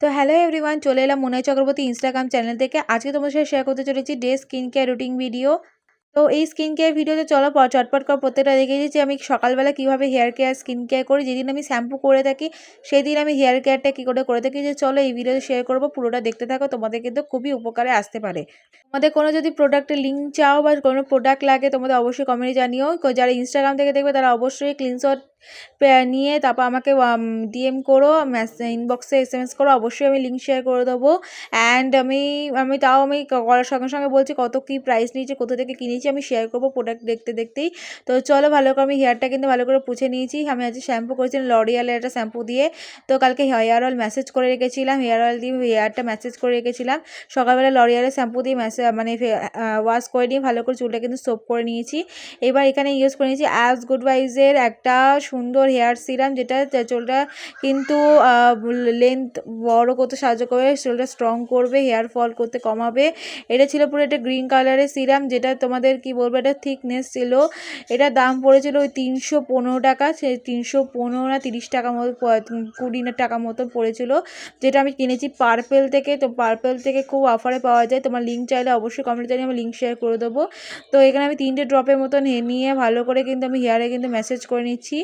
তো hello everyone, চলে এলাম মনোজ চক্রবর্তী ইনস্টাগ্রাম চ্যানেল থেকে। আজকে তোমাদের সাথে শেয়ার করতে চলেছি day skin care routine video. তো এই স্কিন কেয়ার ভিডিওতে চলো চটপট করে প্রত্যেকটা দেখে দিচ্ছি আমি সকালবেলা কীভাবে হেয়ার কেয়ার স্কিন কেয়ার করি। যেদিন আমি শ্যাম্পু করে থাকি সেই দিন আমি হেয়ার কেয়ারটা কী করে থাকি, যে চলো এই ভিডিওতে শেয়ার করবো, পুরোটা দেখতে থাকো, তোমাদের কিন্তু খুবই উপকারে আসতে পারে। তোমাদের কোনো যদি প্রোডাক্টের লিঙ্ক চাও বা কোনো প্রোডাক্ট লাগে তোমাদের অবশ্যই কমেন্টে জানিও। যারা ইনস্টাগ্রাম থেকে দেখবে তারা অবশ্যই স্ক্রিনশট নিয়ে তারপর আমাকে ডিএম করো, ইনবক্সে এসএমএস করো, অবশ্যই আমি লিঙ্ক শেয়ার করে দেবো। অ্যান্ড আমি করার সঙ্গে সঙ্গে বলছি কত কী প্রাইস নিয়েছি, কোথা থেকে কিনেছি আমি শেয়ার করবো প্রোডাক্ট দেখতে দেখতেই। তো চলো ভালো করে আমি হেয়ারটা কিন্তু ভালো করে পুছে নিয়েছি। আমি আজকে শ্যাম্পু করেছিলাম লরিয়ালের একটা শ্যাম্পু দিয়ে। তো কালকে হেয়ার অয়েল ম্যাসেজ করে রেখেছিলাম, হেয়ার অয়েল দিয়ে হেয়ারটা ম্যাসেজ করে রেখেছিলাম। সকালবেলা লরিয়ালের শ্যাম্পু দিয়ে ওয়াশ করে নিয়ে ভালো করে চুলটা কিন্তু সোপ করে নিয়েছি। এবার এখানে ইউজ করে নিয়েছি অ্যাজ গুড ভাইজের একটা সুন্দর হেয়ার সিরাম, যেটা চুলটা কিন্তু লেন্থ বড় করতে সাহায্য করবে, চুলটা স্ট্রং করবে, হেয়ার ফল করতে কমাবে। এটা ছিল পুরো একটা গ্রিন কালারের সিরাম, যেটা তোমাদের কি বলবো, এটা থিকনেস ছিল। এটার দাম পড়েছিল ওই 315 টাকা, সে 315 না 30 টাকা মতো, 20 টাকা মতো পড়েছিল, যেটা আমি কিনেছি পার্পেল থেকে। তো পার্পেল থেকে খুব অফারে পাওয়া যায়, তোমার লিঙ্ক চাইলে অবশ্যই কমেন্টে জানিয়ে আমি লিঙ্ক শেয়ার করে দেবো। তো এখানে আমি 3টে ড্রপের মতন নিয়ে ভালো করে কিন্তু আমি হেয়ারে কিন্তু ম্যাসেজ করে নিচ্ছি।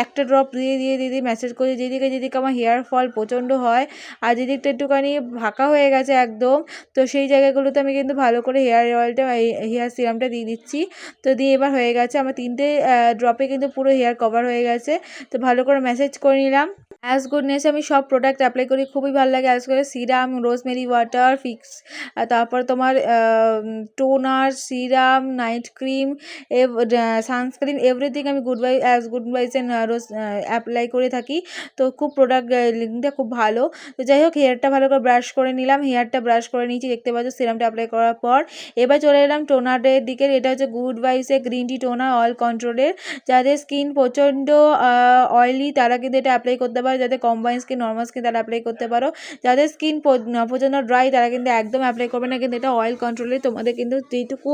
একটা ড্রপ দিয়ে ম্যাসেজ করছি, যেদিকে আমার হেয়ার ফল প্রচণ্ড হয় আর যেদিকটা একটুখানি ফাঁকা হয়ে গেছে একদম, তো সেই জায়গাগুলোতে আমি কিন্তু ভালো করে হেয়ার সিরামটা দিয়ে দিচ্ছি। তো দিয়ে এবার হয়ে গেছে আমার 3টে ড্রপে কিন্তু পুরো হেয়ার কভার হয়ে গেছে। তো ভালো করে ম্যাসেজ করে নিলাম। অ্যাজ গুডনেস আমি সব প্রোডাক্ট অ্যাপ্লাই করি, খুবই ভালো লাগে। অ্যাজ করে সিরাম, রোজমেরি ওয়াটার, ফিক্স, তারপর তোমার toner, serum, night cream, sunscreen, everything আমি গুড ভাইসের রোজ অ্যাপ্লাই করে থাকি। তো খুব প্রোডাক্ট লিঙ্কটা খুব ভালো। তো যাই হোক, হেয়ারটা ভালো করে ব্রাশ করে নিলাম, হেয়ারটা ব্রাশ করে নিয়েছি দেখতে পাচ্ছ সিরামটা অ্যাপ্লাই করার পর। এবার চলে এলাম টোনারের দিকে। এটা হচ্ছে গুড ভাইসের গ্রিন টি টোনার, অয়েল কন্ট্রোলের। যাদের স্কিন প্রচণ্ড অয়েলি তারা কিন্তু এটা অ্যাপ্লাই করতে পারো, যাদের কম্বাইন স্কিন, নর্মাল স্কিন, তারা অ্যাপ্লাই করতে পারো। যাদের স্কিন প্রচণ্ড ড্রাই তারা কিন্তু একদম অ্যাপ্লাই করবে না, কিন্তু এটা অয়েল কন্ট্রোলে তোমাদের কিন্তু যেইটুকু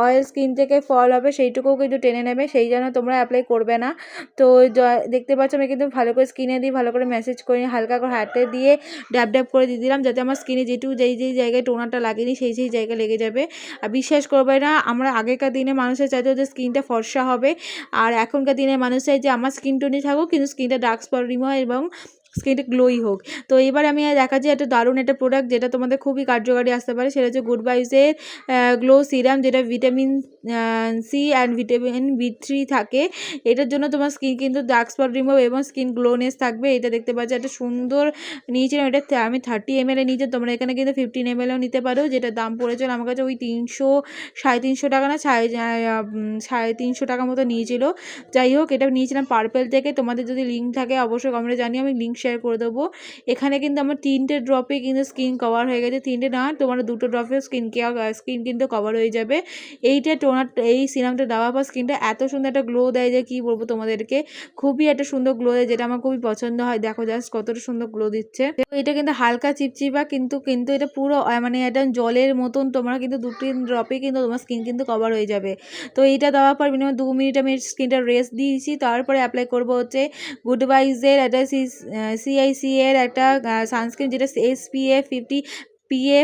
অয়েল স্কিন থেকে ফল হবে সেইটুকুও কিন্তু টেনে নেবে, সেই জন্য তোমরা অ্যাপ্লাই করবে না। তো দেখতে পাচ্ছ আমি কিন্তু ভালো করে স্কিনে দিয়ে ভালো করে ম্যাসেজ করে হালকা করে হাতে দিয়ে ড্যাব করে দিয়ে দিলাম, যাতে আমার স্কিনে যেই জায়গায় টোনারটা লাগেনি সেই জায়গায় লেগে যাবে। আর বিশ্বাস করবে না, আমরা আগেকার দিনে মানুষের চাইতো যে স্কিনটা ফর্সা হবে, আর এখনকার দিনে মানুষ চাই যে আমার স্কিন টোনই থাকুক কিন্তু স্কিনটা ডার্ক স্পট রিমুভ হয় এবং স্কিনটা গ্লোই হোক। তো এবার আমি দেখাচ্ছি একটা দারুণ একটা প্রোডাক্ট, যেটা তোমাদের খুবই কার্যকারী আসতে পারে। সেটা হচ্ছে গুড ভাইবসের গ্লো সিরাম, যেটা vitamin C and vitamin B3 থাকে। এটার জন্য তোমার স্কিন কিন্তু ডার্ক স্পট রিমুভ এবং স্কিন গ্লোনেস থাকবে। এটা দেখতে পাচ্ছি একটা সুন্দর নিয়েছিলাম, এটা আমি 30 ml নিয়েছি, তোমরা এখানে কিন্তু 15 mlও নিতে পারো। যেটা দাম পড়েছিল আমার কাছে ওই 300-350 টাকা না 350 টাকা মতো নিয়েছিল। যাই হোক, এটা নিয়েছিলাম পার্পেল থেকে। তোমাদের যদি লিঙ্ক থাকে অবশ্যই কমেন্টে জানিয়ে আমি লিঙ্ক শেয়ার করে দেবো। এখানে কিন্তু আমার 3টে ড্রপে কিন্তু স্কিন কভার হয়ে গেছে, 3টে না তোমার 2টো ড্রপে স্কিন কিন্তু কভার হয়ে যাবে। এই সিরামটা দেওয়ার পর স্কিনটা এত সুন্দর একটা গ্লো দেয় যে কী বলবো তোমাদেরকে, খুবই একটা সুন্দর গ্লো দেয়, যেটা আমার খুবই পছন্দ হয়। দেখো জাস্ট কতটা সুন্দর গ্লো দিচ্ছে। এটা কিন্তু হালকা চিপচিপা, কিন্তু এটা পুরো মানে এটা জলের মতন, তোমরা কিন্তু 2-3 ড্রপে কিন্তু তোমার স্কিন কিন্তু কভার হয়ে যাবে। তো এইটা দেওয়ার পর মিনিমাম 2 মিনিট আমি স্কিনটা রেস্ট দিয়েছি, তারপরে অ্যাপ্লাই করবো হচ্ছে গুড ভাইবসের একটা CIC এর একটা সানস্ক্রিন, যেটা SPF 50 PA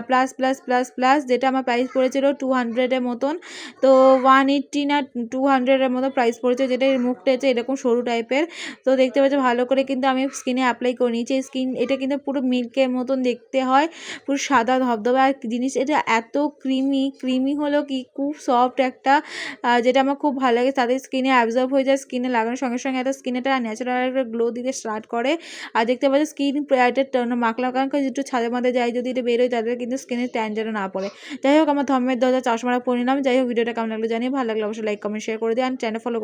plus plus plus plus, যেটা আমার প্রাইস পড়েছিল 200 মতন। তো 180 না 200 মতো প্রাইস পড়েছে, যেটা এর মুখটা হচ্ছে এরকম সরু টাইপের। তো দেখতে পাচ্ছ ভালো করে কিন্তু আমি স্কিনে অ্যাপ্লাই করে নিয়েছি। এটা কিন্তু পুরো মিল্কের মতন দেখতে হয়, পুরো সাদা ধবধবে। আর জিনিস এটা এত ক্রিমি হলো কি, খুব সফট একটা, যেটা আমার খুব ভালো লাগে। তাদের স্কিনে অ্যাবজর্ব হয়ে যায়, স্কিনে লাগানোর সঙ্গে সঙ্গে একটা স্কিনেটা ন্যাচারাল একটা গ্লো দিতে স্টার্ট করে। আর দেখতে পাচ্ছ স্কিন এটা মাখলা কারণ একটু ছাদে মাঝে যায়, যদি এটা বেরোয় তাদের কিন্তু স্কিনের ট্যান যেন না পড়ে। যাই হোক, আমার ধর্মের দরজা চশমাটা পরে নিলাম। যাই হোক, ভিডিওটা কেমন লাগলো জানিয়ে, ভালো লাগলে অবশ্যই লাইক কমেন্ট শেয়ার করে দিই, আর চ্যানেল ফলো